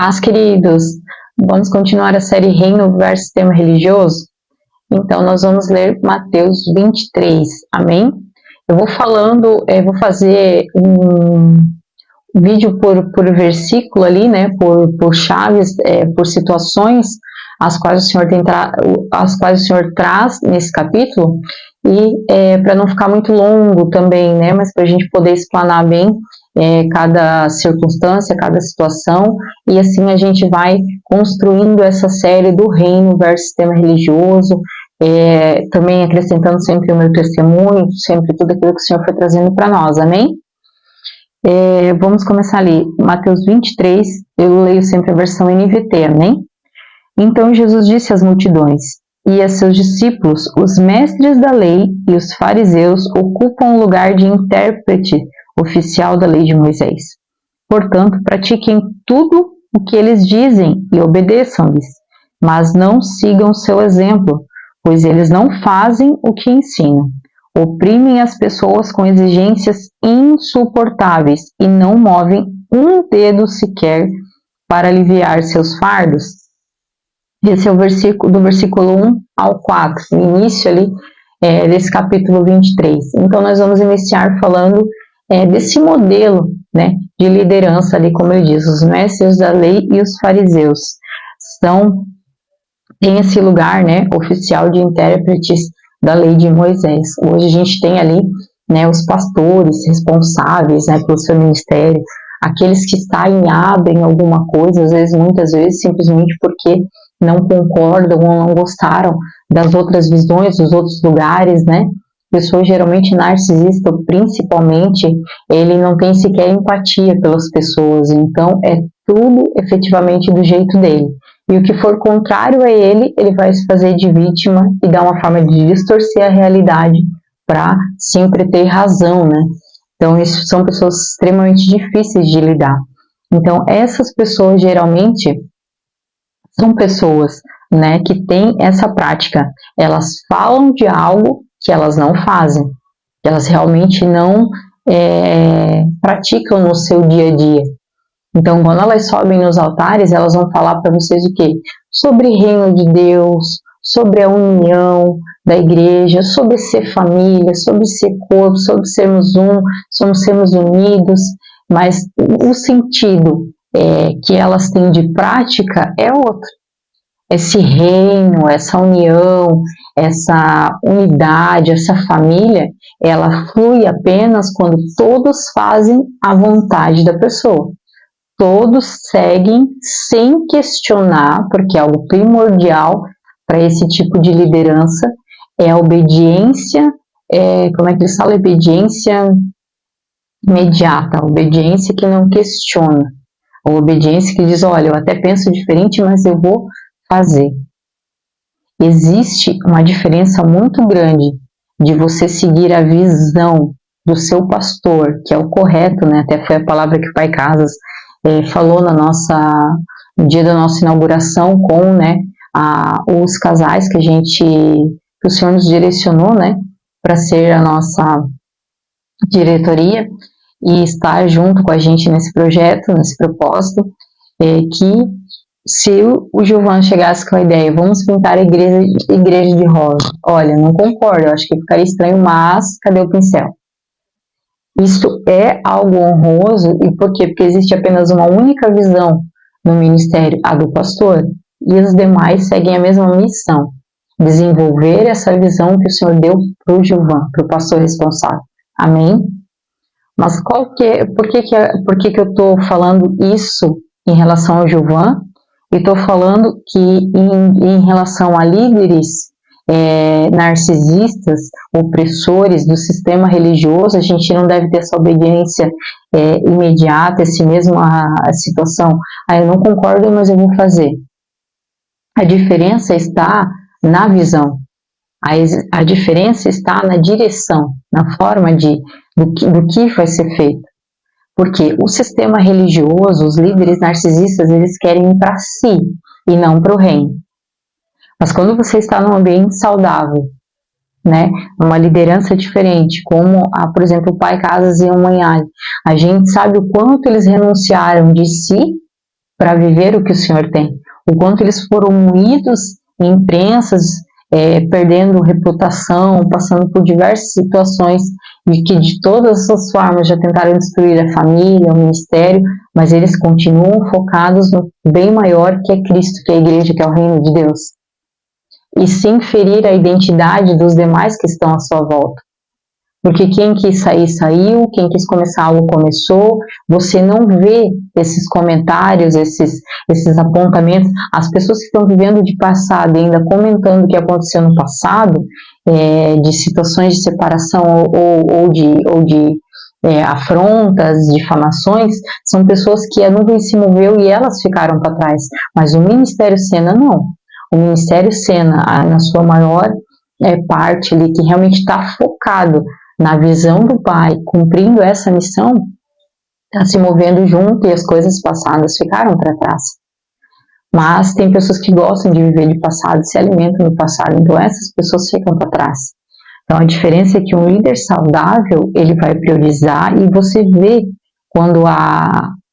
paz, queridos! Vamos continuar a série Reino versus Sistema Religioso? Então, nós vamos ler Mateus 23, amém? Eu vou vou fazer um vídeo por versículo ali, né? Por chaves, por situações as quais o Senhor traz nesse capítulo, e para não ficar muito longo também, né? Mas para a gente poder explanar bem cada circunstância, cada situação, e assim a gente vai construindo essa série do reino versus sistema religioso, também acrescentando sempre o meu testemunho, sempre tudo aquilo que o Senhor foi trazendo para nós, amém? Vamos começar ali, Mateus 23, eu leio sempre a versão NVT, amém? Então Jesus disse às multidões e a seus discípulos: os mestres da lei e os fariseus ocupam o lugar de intérprete oficial da lei de Moisés. Portanto, pratiquem tudo o que eles dizem e obedeçam-lhes, mas não sigam seu exemplo, pois eles não fazem o que ensinam. Oprimem as pessoas com exigências insuportáveis e não movem um dedo sequer para aliviar seus fardos. Esse é o versículo do versículo 1 ao 4, no início ali desse capítulo 23. Então, nós vamos iniciar falando desse modelo, né, de liderança ali, como eu disse, os mestres da lei e os fariseus têm esse lugar, né, oficial de intérpretes da lei de Moisés. Hoje a gente tem ali, né, os pastores responsáveis, né, pelo seu ministério, aqueles que abrem alguma coisa, muitas vezes simplesmente porque não concordam ou não gostaram das outras visões, dos outros lugares, né? Pessoa geralmente narcisista, principalmente, ele não tem sequer empatia pelas pessoas, então é tudo efetivamente do jeito dele. E o que for contrário a ele, ele vai se fazer de vítima e dar uma forma de distorcer a realidade para sempre ter razão, né? Então, isso são pessoas extremamente difíceis de lidar. Então, essas pessoas geralmente são pessoas, né, que têm essa prática. Elas falam de algo que elas não fazem. Elas realmente não praticam no seu dia a dia. Então, quando elas sobem nos altares, elas vão falar para vocês o quê? Sobre o reino de Deus, sobre a união da igreja, sobre ser família, sobre ser corpo, sobre sermos somos sermos unidos, mas o sentido que elas têm de prática é outro. Esse reino, essa união, essa unidade, essa família, ela flui apenas quando todos fazem a vontade da pessoa. Todos seguem sem questionar, porque algo primordial para esse tipo de liderança é a obediência, como é que eles falam? Obediência imediata, a obediência que não questiona, a obediência que diz, olha, eu até penso diferente, mas eu vou fazer. Existe uma diferença muito grande de você seguir a visão do seu pastor, que é o correto, né? Até foi a palavra que o Pai Casas falou no dia da nossa inauguração com, né, os casais que o Senhor nos direcionou, né, para ser a nossa diretoria e estar junto com a gente nesse projeto, nesse propósito, que se o Gilvan chegasse com a ideia, vamos pintar a igreja de rosa, olha, não concordo, eu acho que ficaria estranho, mas cadê o pincel? Isso é algo honroso, e por quê? Porque existe apenas uma única visão no ministério, a do pastor, e os demais seguem a mesma missão, desenvolver essa visão que o Senhor deu para o Gilvan, para o pastor responsável. Amém? Mas por que eu estou falando isso em relação ao Gilvan? E estou falando que em relação a líderes narcisistas, opressores do sistema religioso, a gente não deve ter essa obediência imediata, a situação, eu não concordo, mas eu vou fazer. A diferença está na visão, a diferença está na direção, na forma do que vai ser feito. Porque o sistema religioso, os líderes narcisistas, eles querem ir para si e não para o reino. Mas quando você está num ambiente saudável, né, uma liderança diferente, como, por exemplo, o Pai Casas e a Mãe Ali, a gente sabe o quanto eles renunciaram de si para viver o que o Senhor tem. O quanto eles foram moídos em prensas, perdendo reputação, passando por diversas situações de que de todas as formas já tentaram destruir a família, o ministério, mas eles continuam focados no bem maior que é Cristo, que é a igreja, que é o reino de Deus. E sem ferir a identidade dos demais que estão à sua volta. Porque quem quis sair, saiu, quem quis começar algo, começou. Você não vê esses comentários, esses apontamentos. As pessoas que estão vivendo de passado e ainda comentando o que aconteceu no passado, de situações de separação ou de afrontas, difamações, são pessoas que a nuvem se moveu e elas ficaram para trás. Mas o Ministério Sena não. O Ministério Sena, na sua maior parte ali, que realmente está focado na visão do Pai, cumprindo essa missão, está se movendo junto e as coisas passadas ficaram para trás. Mas tem pessoas que gostam de viver de passado, se alimentam do passado, então essas pessoas ficam para trás. Então a diferença é que um líder saudável, ele vai priorizar e você vê quando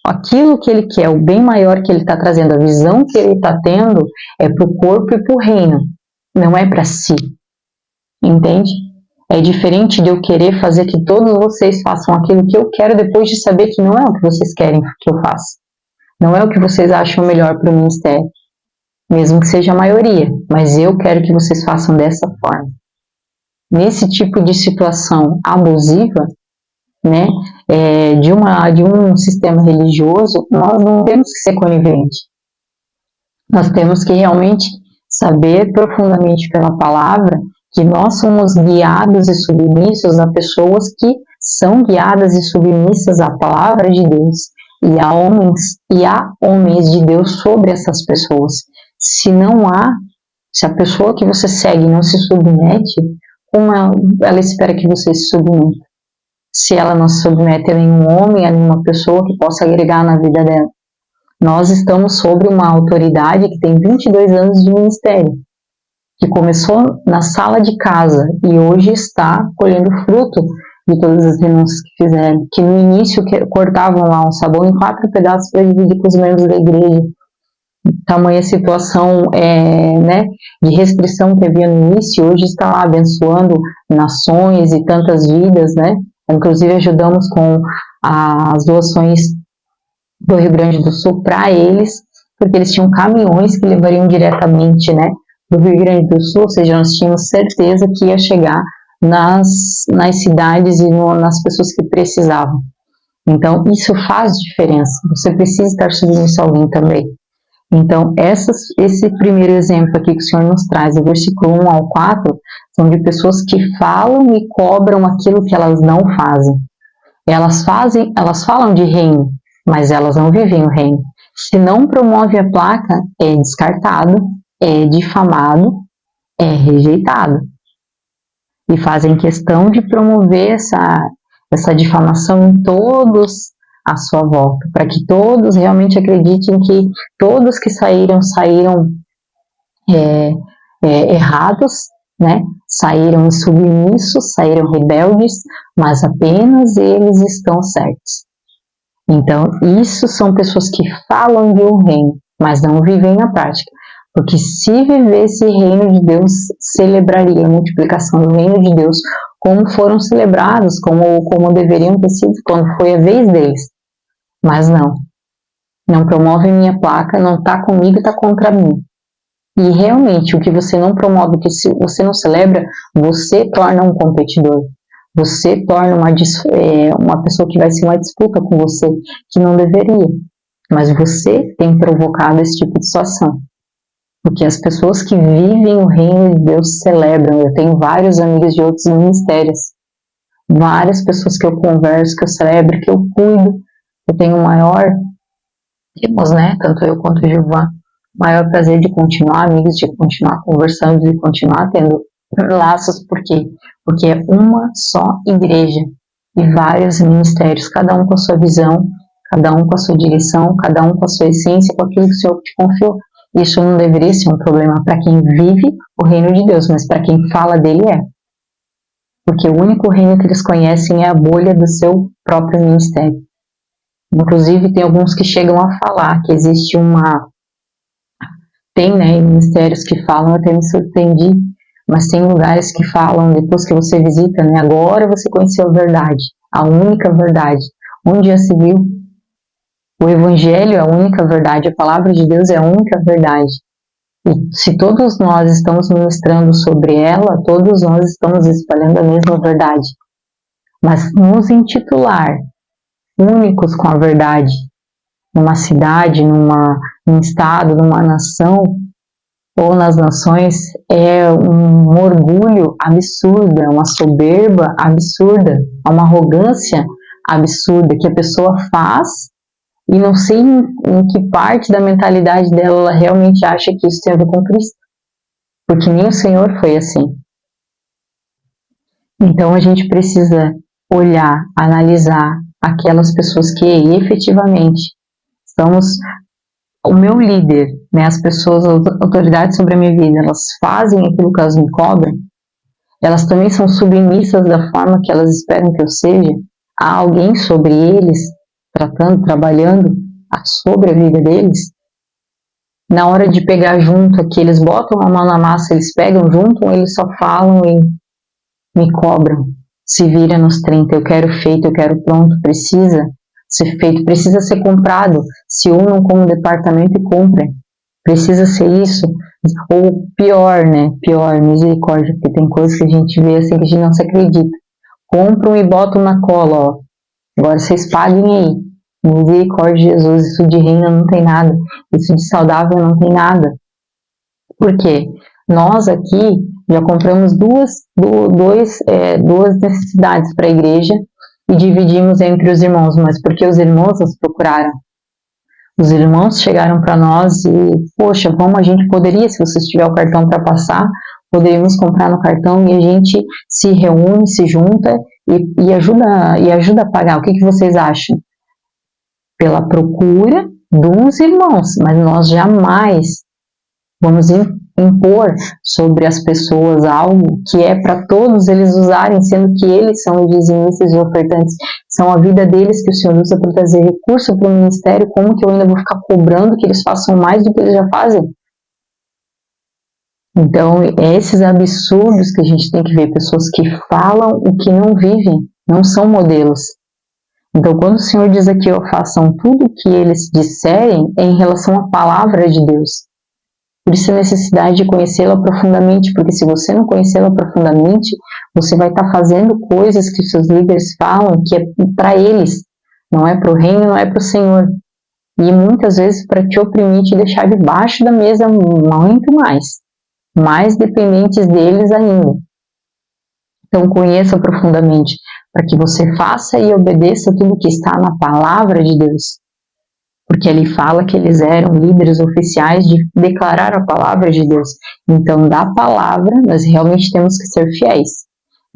aquilo que ele quer, o bem maior que ele está trazendo, a visão que ele está tendo é para o corpo e para o reino, não é para si. Entende? É diferente de eu querer fazer que todos vocês façam aquilo que eu quero depois de saber que não é o que vocês querem que eu faça. Não é o que vocês acham melhor para o ministério. Mesmo que seja a maioria. Mas eu quero que vocês façam dessa forma. Nesse tipo de situação abusiva, né, de um sistema religioso, nós não temos que ser coniventes. Nós temos que realmente saber profundamente pela palavra que nós somos guiados e submissos a pessoas que são guiadas e submissas à palavra de Deus e há homens de Deus sobre essas pessoas. Se a pessoa que você segue não se submete, como ela espera que você se submeta? Se ela não se submete a nenhum homem, a nenhuma pessoa que possa agregar na vida dela. Nós estamos sobre uma autoridade que tem 22 anos de ministério, que começou na sala de casa e hoje está colhendo fruto de todas as renúncias que fizeram, que no início cortavam lá um sabão em 4 pedaços para dividir com os membros da igreja. Tamanha situação de restrição que havia no início, hoje está lá abençoando nações e tantas vidas, né? Inclusive ajudamos com as doações do Rio Grande do Sul para eles, porque eles tinham caminhões que levariam diretamente, né, do Rio Grande do Sul, ou seja, nós tínhamos certeza que ia chegar nas cidades e nas pessoas que precisavam. Então, isso faz diferença. Você precisa estar submisso a alguém também. Então, esse primeiro exemplo aqui que o Senhor nos traz, do versículo 1 ao 4, são de pessoas que falam e cobram aquilo que elas não fazem. Elas falam de reino, mas elas não vivem o reino. Se não promove a placa, é descartado, é difamado, é rejeitado. E fazem questão de promover essa difamação em todos à sua volta, para que todos realmente acreditem que todos que saíram errados, né? Saíram insubmissos, saíram rebeldes, mas apenas eles estão certos. Então, isso são pessoas que falam de um reino, mas não vivem na prática. Porque se vivesse o reino de Deus, celebraria a multiplicação do reino de Deus, como foram celebrados, como deveriam ter sido quando foi a vez deles. Mas não promove minha placa, não está comigo, está contra mim. E realmente, o que você não promove, o que você não celebra, você torna um competidor. Você torna uma pessoa que vai ser uma disputa com você, que não deveria. Mas você tem provocado esse tipo de situação. Porque as pessoas que vivem o reino de Deus celebram. Eu tenho vários amigos de outros ministérios. Várias pessoas que eu converso, que eu celebro, que eu cuido. Eu tenho temos, né, tanto eu quanto o Gilvan, maior prazer de continuar amigos, de continuar conversando, de continuar tendo laços. Por quê? Porque é uma só igreja e vários ministérios, cada um com a sua visão, cada um com a sua direção, cada um com a sua essência, com aquilo que o Senhor te confiou. Isso não deveria ser um problema para quem vive o reino de Deus, mas para quem fala dele é. Porque o único reino que eles conhecem é a bolha do seu próprio ministério. Inclusive, tem alguns que chegam a falar que existe tem, né, ministérios que falam, eu até me surpreendi, mas tem lugares que falam, depois que você visita, né, agora você conheceu a verdade, a única verdade. Onde já se viu? O Evangelho é a única verdade, a palavra de Deus é a única verdade. E se todos nós estamos ministrando sobre ela, todos nós estamos espalhando a mesma verdade. Mas nos intitular únicos com a verdade, numa cidade, num estado, numa nação ou nas nações, é um orgulho absurdo, é uma soberba absurda, é uma arrogância absurda que a pessoa faz e não sei em que parte da mentalidade dela ela realmente acha que isso tem a ver com Cristo, porque nem o Senhor foi assim. Então a gente precisa olhar, analisar aquelas pessoas que efetivamente estamos, o meu líder, né, as pessoas, as autoridades sobre a minha vida, elas fazem aquilo que elas me cobram, elas também são submissas da forma que elas esperam que eu seja, há alguém sobre eles, tratando, trabalhando sobre a vida deles. Na hora de pegar junto aqui, eles botam a mão na massa, eles pegam junto, ou eles só falam e me cobram. Se vira nos 30, eu quero feito, eu quero pronto, precisa ser feito, precisa ser comprado, se unam como departamento e comprem, precisa ser isso, ou pior, né, pior, misericórdia, porque tem coisas que a gente vê assim que a gente não se acredita, compram e botam na cola, ó, agora vocês paguem aí, misericórdia de Jesus, isso de reino não tem nada, isso de saudável não tem nada, por quê? Nós aqui já compramos duas necessidades para a igreja e dividimos entre os irmãos, mas porque os irmãos nos procuraram. Os irmãos chegaram para nós e, poxa, a gente poderia, se você tiver o cartão para passar, poderíamos comprar no cartão e a gente se reúne, se junta e ajuda a pagar. O que vocês acham? Pela procura dos irmãos, mas nós jamais vamos impor sobre as pessoas algo que é para todos eles usarem, sendo que eles são os dizimistas e ofertantes, são a vida deles que o Senhor usa para trazer recurso para o ministério, como que eu ainda vou ficar cobrando que eles façam mais do que eles já fazem? Então, é esses absurdos que a gente tem que ver, pessoas que falam o que não vivem, não são modelos. Então, quando o Senhor diz aqui, ó, façam tudo o que eles disserem, é em relação à palavra de Deus. Por isso a necessidade de conhecê-la profundamente, porque se você não conhecê-la profundamente, você vai estar fazendo coisas que os seus líderes falam que é para eles, não é para o reino, não é para o Senhor. E muitas vezes para te oprimir, te deixar debaixo da mesa muito mais dependentes deles ainda. Então conheça profundamente, para que você faça e obedeça tudo que está na palavra de Deus. Porque ele fala que eles eram líderes oficiais de declarar a palavra de Deus. Então, da palavra, nós realmente temos que ser fiéis.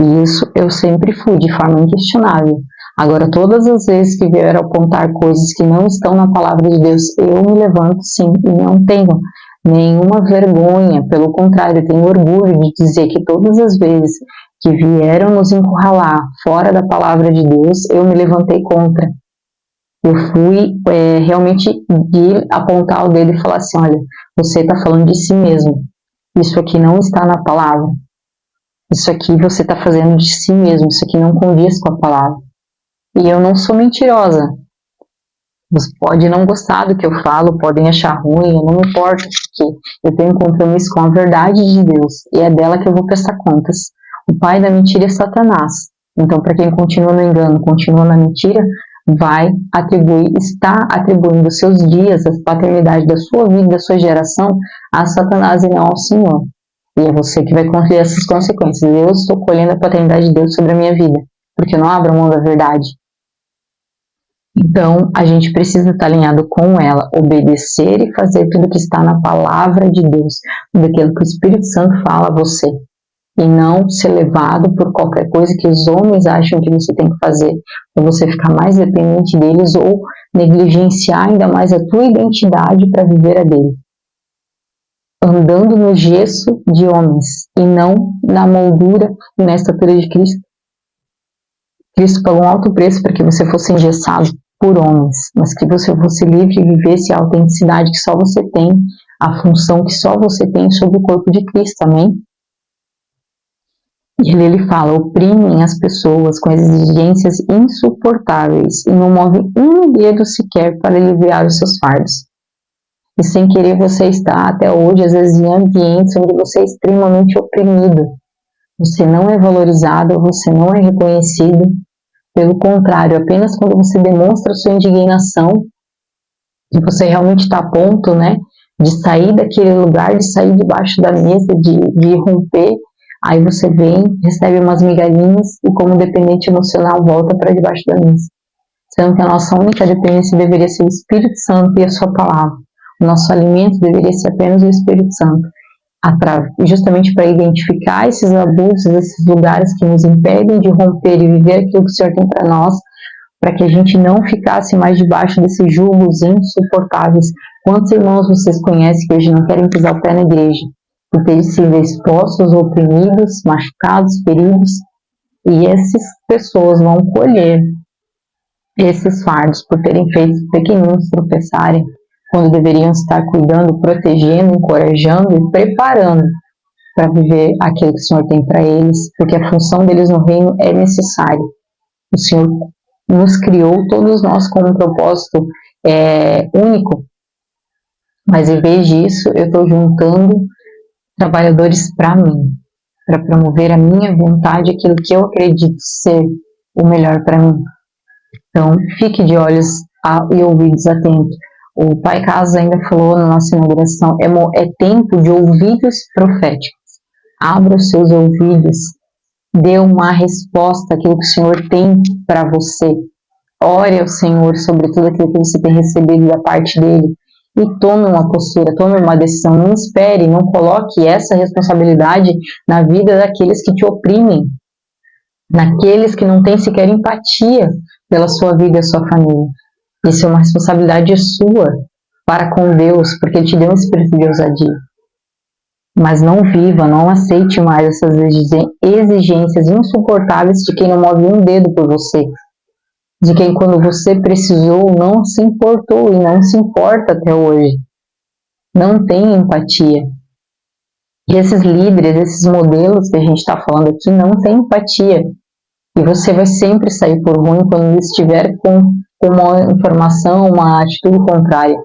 E isso eu sempre fui, de forma inquestionável. Agora, todas as vezes que vieram apontar coisas que não estão na palavra de Deus, eu me levanto sim, e não tenho nenhuma vergonha. Pelo contrário, eu tenho orgulho de dizer que todas as vezes que vieram nos encurralar fora da palavra de Deus, eu me levantei contra. Eu fui realmente de apontar o dedo e falar assim, olha, você está falando de si mesmo, isso aqui não está na palavra, isso aqui você está fazendo de si mesmo, isso aqui não condiz com a palavra. E eu não sou mentirosa, você pode não gostar do que eu falo, podem achar ruim, eu não me importo, porque eu tenho um compromisso com a verdade de Deus, e é dela que eu vou prestar contas. O pai da mentira é Satanás, então para quem continua no engano, continua na mentira, está atribuindo os seus dias, a paternidade da sua vida, da sua geração, a Satanás e não ao Senhor. E é você que vai colher essas consequências. Eu estou colhendo a paternidade de Deus sobre a minha vida, porque eu não abro mão da verdade. Então, a gente precisa estar alinhado com ela, obedecer e fazer tudo que está na palavra de Deus, daquilo que o Espírito Santo fala a você. E não ser levado por qualquer coisa que os homens acham que você tem que fazer, para você ficar mais dependente deles ou negligenciar ainda mais a tua identidade para viver a dele. Andando no gesso de homens e não na moldura e na estatura de Cristo. Cristo pagou um alto preço para que você fosse engessado, por homens, mas que você fosse livre e vivesse a autenticidade que só você tem, a função que só você tem sobre o corpo de Cristo, amém? E ele fala, oprimem as pessoas com exigências insuportáveis e não movem um dedo sequer para aliviar os seus fardos. E sem querer você está até hoje, às vezes, em ambientes onde você é extremamente oprimido. Você não é valorizado, você não é reconhecido. Pelo contrário, apenas quando você demonstra sua indignação, e você realmente está a ponto, né, de sair daquele lugar, de sair debaixo da mesa, de romper, aí você vem, recebe umas migalhinhas e como dependente emocional volta para debaixo da mesa. Sendo que a nossa única dependência deveria ser o Espírito Santo e a sua palavra. O nosso alimento deveria ser apenas o Espírito Santo. Justamente para identificar esses abusos, esses lugares que nos impedem de romper e viver aquilo que o Senhor tem para nós, para que a gente não ficasse mais debaixo desses julgos insuportáveis. Quantos irmãos vocês conhecem que hoje não querem pisar o pé na igreja, por terem sido expostos, oprimidos, machucados, feridos, e essas pessoas vão colher esses fardos por terem feito pequeninos tropeçarem, quando deveriam estar cuidando, protegendo, encorajando e preparando para viver aquilo que o Senhor tem para eles, porque a função deles no reino é necessária. O Senhor nos criou, todos nós, com um propósito único, mas em vez disso, eu estou juntando trabalhadores para mim, para promover a minha vontade, aquilo que eu acredito ser o melhor para mim. Então, fique de olhos e ouvidos atentos. O Pai Carlos ainda falou na nossa inauguração, é tempo de ouvidos proféticos. Abra os seus ouvidos, dê uma resposta àquilo que o Senhor tem para você. Ore ao Senhor sobre tudo aquilo que você tem recebido da parte dele e tome uma postura, tome uma decisão. Não espere, não coloque essa responsabilidade na vida daqueles que te oprimem, naqueles que não têm sequer empatia pela sua vida e a sua família. Isso é uma responsabilidade sua para com Deus, porque Ele te deu um espírito de ousadia. Mas não viva, não aceite mais essas exigências insuportáveis de quem não move um dedo por você. De quem, quando você precisou, não se importou e não se importa até hoje. Não tem empatia. E esses líderes, esses modelos que a gente está falando aqui, não têm empatia. E você vai sempre sair por ruim quando estiver com uma informação, uma atitude contrária.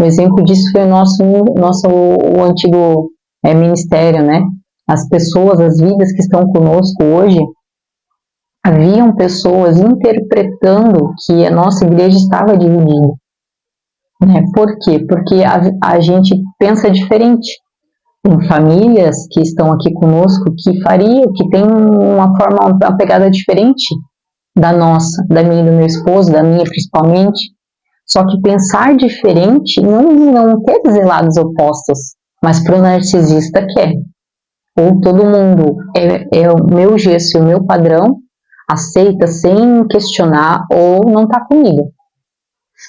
Um exemplo disso foi o antigo ministério, né? As pessoas, as vidas que estão conosco hoje, haviam pessoas interpretando que a nossa igreja estava dividida. Né? Por quê? Porque a gente pensa diferente. Tem famílias que estão aqui conosco que tem uma pegada diferente da nossa, da minha e do meu esposo, da minha principalmente. Só que pensar diferente não quer dizer lados opostos, mas para o narcisista quer. Ou todo mundo é o meu gesso e o meu padrão, aceita sem questionar ou não está comigo.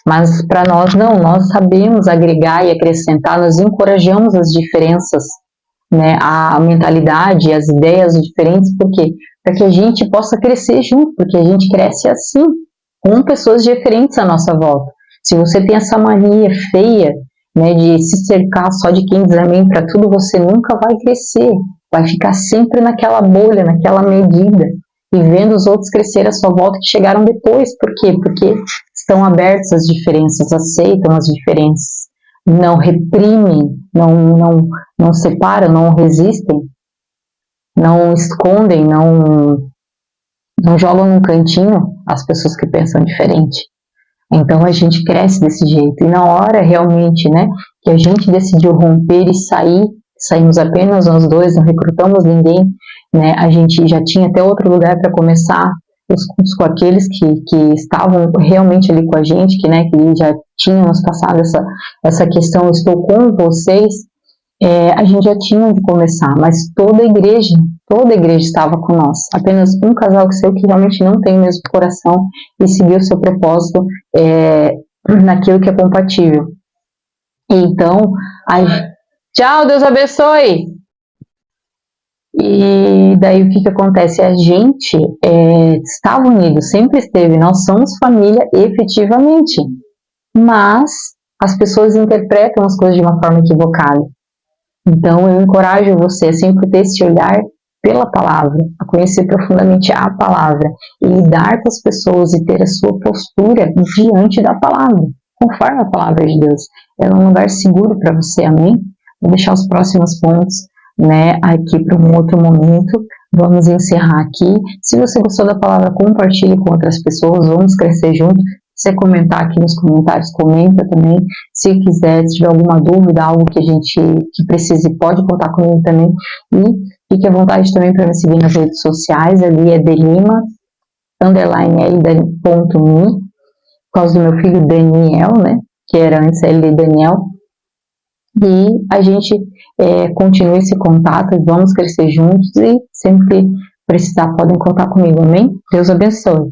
Mas para nós não, nós sabemos agregar e acrescentar, nós encorajamos as diferenças, né, a mentalidade, as ideias diferentes, por quê? Para que a gente possa crescer junto, porque a gente cresce assim, com pessoas diferentes à nossa volta. Se você tem essa mania feia, né, de se cercar só de quem diz amém para tudo, você nunca vai crescer, vai ficar sempre naquela bolha, naquela medida, e vendo os outros crescer à sua volta que chegaram depois. Por quê? Porque estão abertos às diferenças, aceitam as diferenças, não reprimem, não separam, não resistem, não escondem, não jogam num cantinho as pessoas que pensam diferente. Então a gente cresce desse jeito. E na hora realmente, né, que a gente decidiu romper e saímos apenas nós dois, não recrutamos ninguém, né, a gente já tinha até outro lugar para começar os cultos com aqueles que estavam realmente ali com a gente, que já tinham nos passado essa questão, estou com vocês, a gente já tinha onde começar, mas toda a igreja estava com nós. Apenas um casal que realmente não tem o mesmo coração e seguiu o seu propósito naquilo que é compatível. Então, tchau, Deus abençoe! E daí o que acontece? A gente estava unido, sempre esteve, nós somos família efetivamente, mas as pessoas interpretam as coisas de uma forma equivocada. Então eu encorajo você a sempre ter esse olhar pela palavra, a conhecer profundamente a palavra e lidar com as pessoas e ter a sua postura diante da palavra, conforme a palavra de Deus. Ela é um lugar seguro para você, amém? Vou deixar os próximos pontos, né, aqui para um outro momento. Vamos encerrar aqui. Se você gostou da palavra, compartilhe com outras pessoas, vamos crescer junto. Se você comentar aqui nos comentários, comenta também. Se quiser, se tiver alguma dúvida, algo que a gente que precise, pode contar comigo também. E fique à vontade também para me seguir nas redes sociais. Ali é delima, _l.me, por causa do meu filho Daniel, né? Que era antes ele Daniel. E a gente continua esse contato, vamos crescer juntos e sempre que precisar podem contar comigo, amém? Deus abençoe.